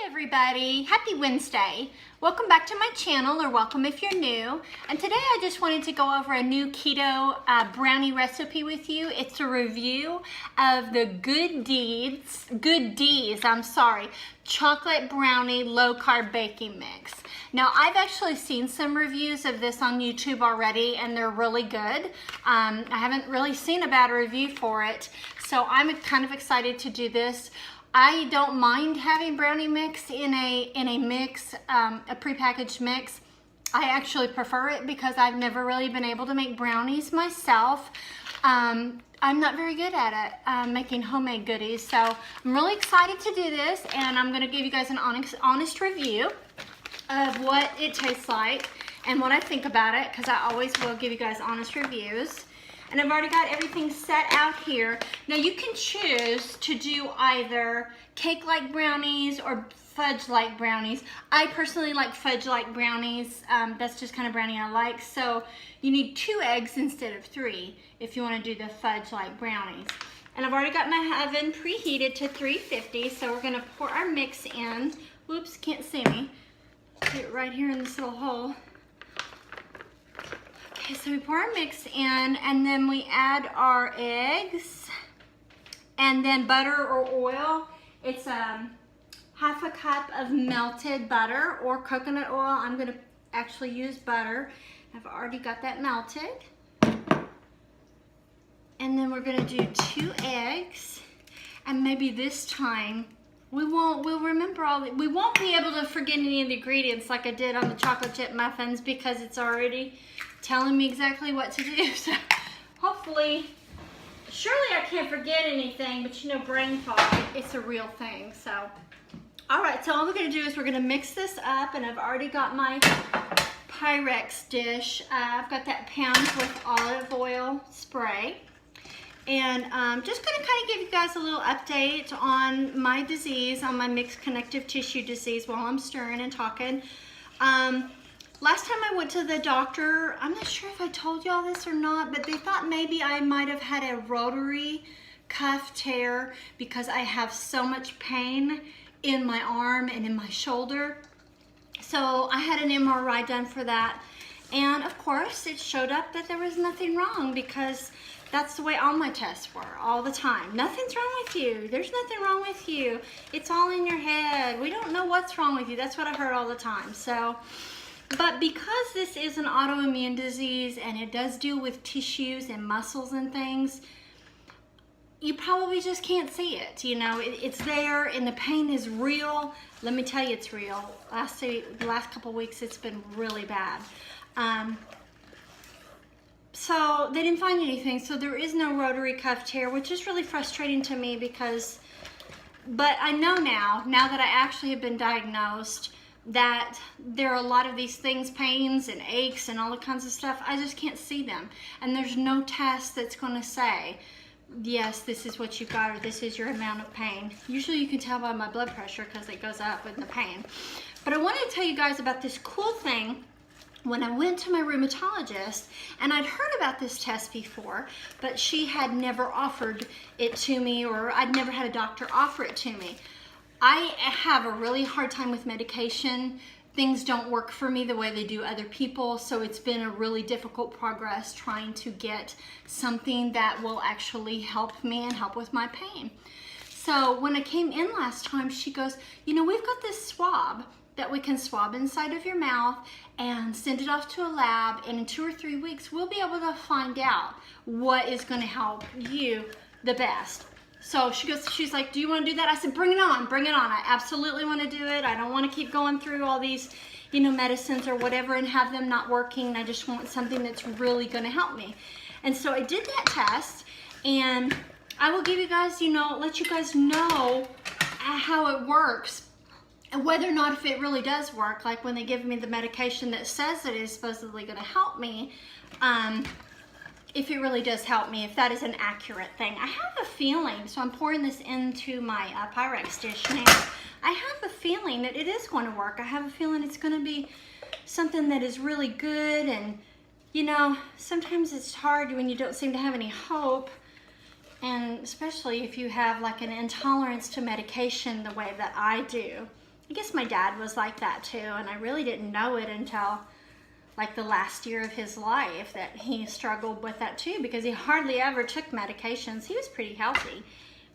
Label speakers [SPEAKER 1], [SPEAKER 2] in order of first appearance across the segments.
[SPEAKER 1] Everybody, happy Wednesday. Welcome back to my channel, or welcome if you're new. And today I just wanted to go over a new keto brownie recipe with you. It's a review of the Good Dees chocolate brownie low carb baking mix. Now I've actually seen some reviews of this on YouTube already and they're really good. I haven't really seen a bad review for it, so I'm kind of excited to do this. I don't mind having brownie mix in a mix, a prepackaged mix. I actually prefer it because I've never really been able to make brownies myself. I'm not very good at it, making homemade goodies. So I'm really excited to do this, and I'm gonna give you guys an honest review of what it tastes like and what I think about it, because I always will give you guys honest reviews. And I've already got everything set out here. Now you can choose to do either cake-like brownies or fudge-like brownies. I personally like fudge-like brownies. That's just kind of brownie I like. So you need 2 eggs instead of 3 if you want to do the fudge-like brownies. And I've already got my oven preheated to 350. So we're gonna pour our mix in. Whoops, can't see me. Put it right here in this little hole. Okay, so we pour our mix in, and then we add our eggs, and then butter or oil. It's half a cup of melted butter or coconut oil. I'm gonna actually use butter. I've already got that melted. And then we're gonna do 2 eggs, and maybe this time we'll remember we won't be able to forget any of the ingredients like I did on the chocolate chip muffins, because it's already telling me exactly what to do. So hopefully, surely I can't forget anything, but you know, brain fog, it's a real thing. So, all right, so all we're gonna do is we're gonna mix this up, and I've already got my Pyrex dish. I've got that pound with olive oil spray. And just gonna kind of give you guys a little update on my disease, on my mixed connective tissue disease while I'm stirring and talking. Last time I went to the doctor, I'm not sure if I told y'all this or not, but they thought maybe I might have had a rotary cuff tear because I have so much pain in my arm and in my shoulder. So I had an MRI done for that. And of course, it showed up that there was nothing wrong, because that's the way all my tests were all the time. Nothing's wrong with you. There's nothing wrong with you. It's all in your head. We don't know what's wrong with you. That's what I heard all the time. So, but because this is an autoimmune disease and it does deal with tissues and muscles and things, you probably just can't see it. You know, it's there and the pain is real. Let me tell you, it's real. The last couple of weeks, it's been really bad. So they didn't find anything. So there is no rotary cuff tear, which is really frustrating to me because, but I know now that I actually have been diagnosed, that there are a lot of these things, pains and aches and all the kinds of stuff. I just can't see them. And there's no test that's going to say, yes, this is what you got, or this is your amount of pain. Usually you can tell by my blood pressure because it goes up with the pain. But I wanted to tell you guys about this cool thing. When I went to my rheumatologist, and I'd heard about this test before, but she had never offered it to me, or I'd never had a doctor offer it to me. I have a really hard time with medication. Things don't work for me the way they do other people, so it's been a really difficult progress trying to get something that will actually help me and help with my pain. So when I came in last time, she goes, you know, we've got this swab that we can swab inside of your mouth and send it off to a lab, and in 2 or 3 weeks we'll be able to find out what is going to help you the best. So she's like, do you want to do that? I said, bring it on, bring it on. I absolutely want to do it. I don't want to keep going through all these, you know, medicines or whatever and have them not working. I just want something that's really going to help me. And so I did that test, and I will give you guys, you know, let you guys know how it works. And whether or not if it really does work, like when they give me the medication that says it is supposedly going to help me, if it really does help me, if that is an accurate thing. I have a feeling, so I'm pouring this into my Pyrex dish now. I have a feeling that it is going to work. I have a feeling it's going to be something that is really good. And, you know, sometimes it's hard when you don't seem to have any hope. And especially if you have like an intolerance to medication the way that I do. I guess my dad was like that too, and I really didn't know it until like the last year of his life that he struggled with that too, because he hardly ever took medications. He was pretty healthy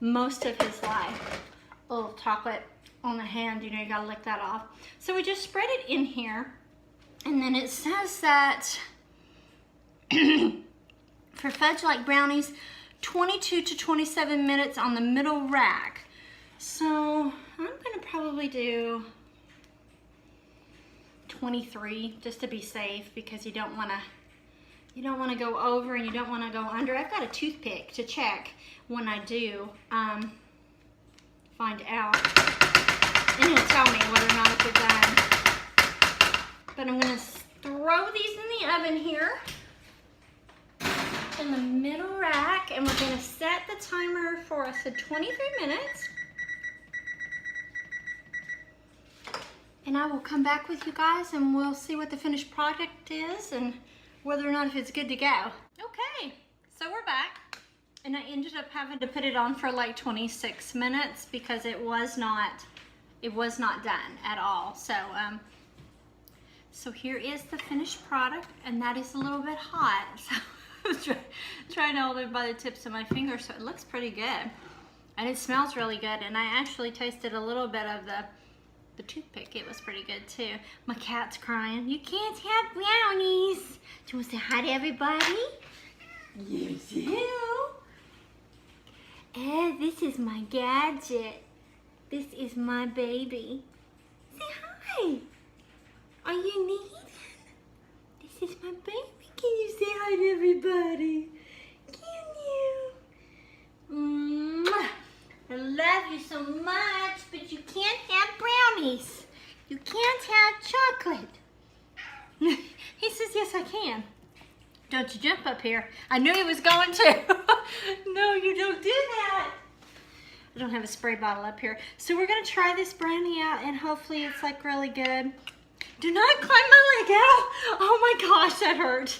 [SPEAKER 1] most of his life. A little chocolate on the hand, you know, you gotta lick that off. So we just spread it in here, and then it says that for fudge-like brownies, 22 to 27 minutes on the middle rack. So I'm gonna probably do 23 just to be safe, because you don't want to go over and you don't want to go under. I've got a toothpick to check when I do find out, and it'll tell me whether or not it's done. But I'm going to throw these in the oven here in the middle rack, and we're going to set the timer for us at 23 minutes. And I will come back with you guys and we'll see what the finished product is and whether or not if it's good to go. Okay, so we're back. And I ended up having to put it on for like 26 minutes because it was not done at all. So so here is the finished product, and that is a little bit hot. So I'm trying to hold it by the tips of my fingers, so it looks pretty good. And it smells really good, and I actually tasted a little bit of the toothpick. It was pretty good too. My cat's crying. You can't have brownies. Do you want to say hi to everybody? Yes, you. This is my gadget. This is my baby. Say hi. Are you needing? This is my baby. Can you say hi to everybody? Can you? Mwah. I love you so much, but you can't have brownies. You can't have chocolate. He says, yes, I can. Don't you jump up here. I knew he was going to. No, you don't do that. I don't have a spray bottle up here. So we're going to try this brownie out, and hopefully it's like really good. Do not climb my leg out. Oh my gosh, that hurt.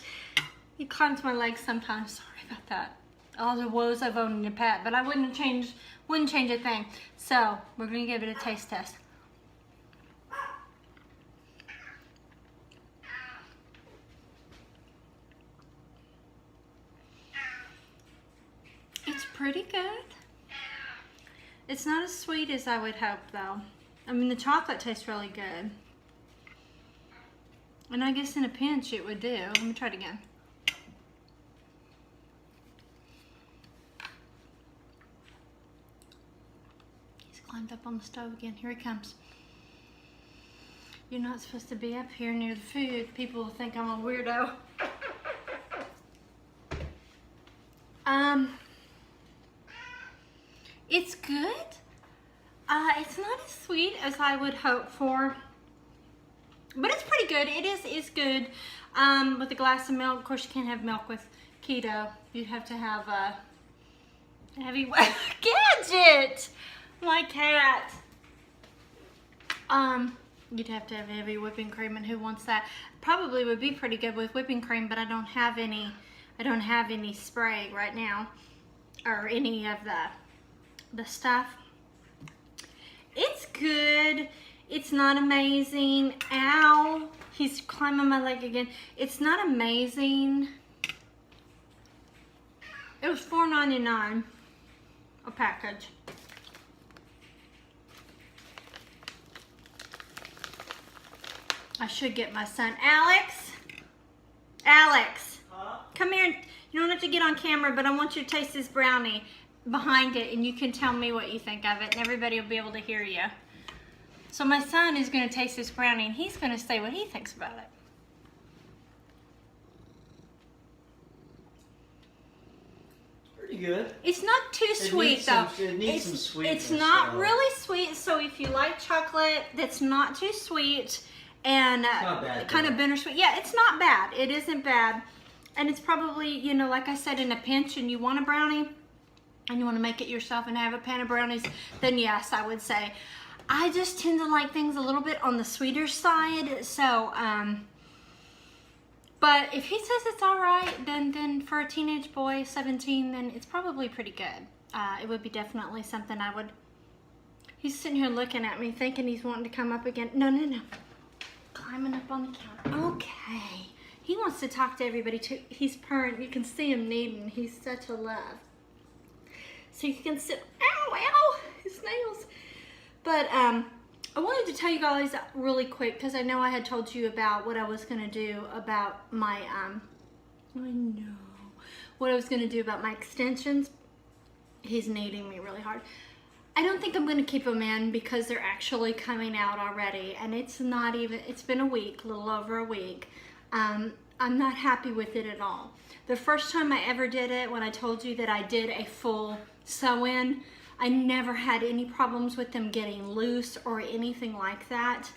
[SPEAKER 1] He climbs my leg sometimes. Sorry about that. All the woes of owning a pet, but I wouldn't change a thing. So we're gonna give it a taste test. It's pretty good. It's not as sweet as I would hope though. I mean, the chocolate tastes really good. And I guess in a pinch it would do. Let me try it again. Climbed up on the stove again. Here he comes. You're not supposed to be up here near the food. People will think I'm a weirdo. It's good. It's not as sweet as I would hope for, but it's pretty good. It's good. With a glass of milk. Of course, you can't have milk with keto. You'd have to have a heavy gadget. My cat. You'd have to have heavy whipping cream, and who wants that? Probably would be pretty good with whipping cream, but I don't have any spray right now, or any of the stuff. It's good. It's not amazing. Ow. He's climbing my leg again. It's not amazing. It was $4.99 a package. I should get my son. Alex? Alex, come here. You don't have to get on camera, but I want you to taste this brownie behind it, and you can tell me what you think of it, and everybody will be able to hear you. So my son is going to taste this brownie, and he's going to say what he thinks about it.
[SPEAKER 2] Pretty good.
[SPEAKER 1] It's not too sweet, though.
[SPEAKER 2] It needs some sweetness.
[SPEAKER 1] It's not really sweet, so if you like chocolate that's not too sweet and kind of bittersweet, yeah, it's not bad. It isn't bad. And it's probably, you know, like I said, in a pinch and you want a brownie and you want to make it yourself and have a pan of brownies, then yes, I would say. I just tend to like things a little bit on the sweeter side, so, but if he says it's all right, then for a teenage boy, 17, then it's probably pretty good. It would be definitely something I would He's sitting here looking at me thinking he's wanting to come up again. No, no, no. Climbing up on the counter. Okay. He wants to talk to everybody too. He's purring. You can see him kneading. He's such a love. So you can sit, ow, ow, his nails. But I wanted to tell you guys really quick because I know I had told you about what I was going to do about my, what I was going to do about my extensions. He's kneading me really hard. I don't think I'm going to keep them in because they're actually coming out already. And it's not even, it's been a week, a little over a week. I'm not happy with it at all. The first time I ever did it, when I told you that I did a full sew-in, I never had any problems with them getting loose or anything like that.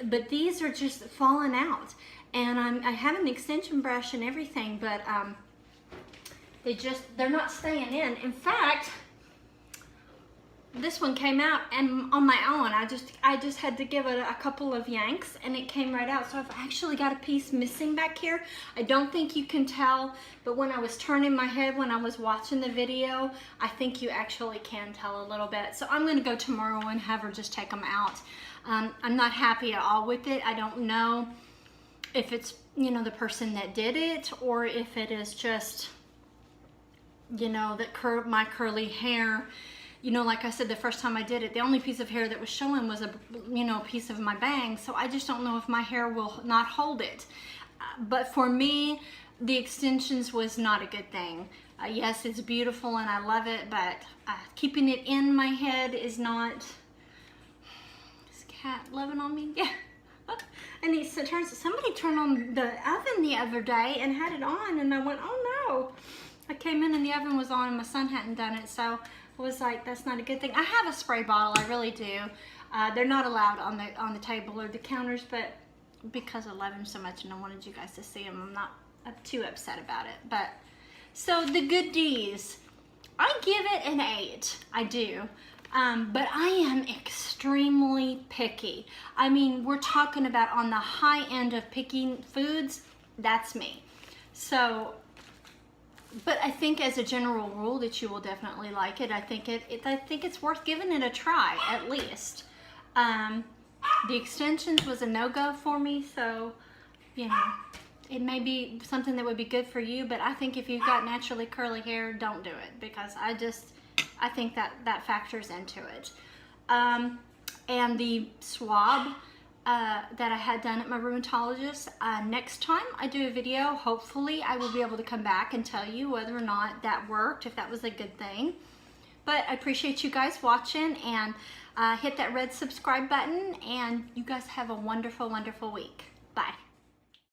[SPEAKER 1] But these are just falling out. And I have an extension brush and everything, but they're not staying in. In fact, this one came out and on my own. I just had to give it a couple of yanks and it came right out. So I've actually got a piece missing back here. I don't think you can tell, but when I was turning my head when I was watching the video, I think you actually can tell a little bit. So I'm gonna go tomorrow and have her just take them out. I'm not happy at all with it. I don't know if it's, you know, the person that did it or if it is just, you know, that my curly hair. You know, like I said, the first time I did it, the only piece of hair that was showing was a, you know, piece of my bang. So I just don't know if my hair will not hold it. But for me, the extensions was not a good thing. Yes, it's beautiful and I love it, but keeping it in my head is not. Is cat loving on me? Yeah. And somebody turned on the oven the other day and had it on, and I went, oh no. I came in and the oven was on and my son hadn't done it, so I was like, that's not a good thing. I have a spray bottle, I really do. They're not allowed on the table or the counters, but because I love them so much and I wanted you guys to see them, I'm too upset about it. But so the good Dees, I give it an 8. I do. But I am extremely picky. I mean, we're talking about on the high end of picking foods. That's me. So. But I think as a general rule that you will definitely like it. I think it's worth giving it a try at least. The extensions was a no-go for me, so you know it may be something that would be good for you. But I think if you've got naturally curly hair, don't do it because I think that factors into it. And the swab that I had done at my rheumatologist. Next time I do a video, hopefully I will be able to come back and tell you whether or not that worked, if that was a good thing. But I appreciate you guys watching, and hit that red subscribe button, and you guys have a wonderful, wonderful week. Bye.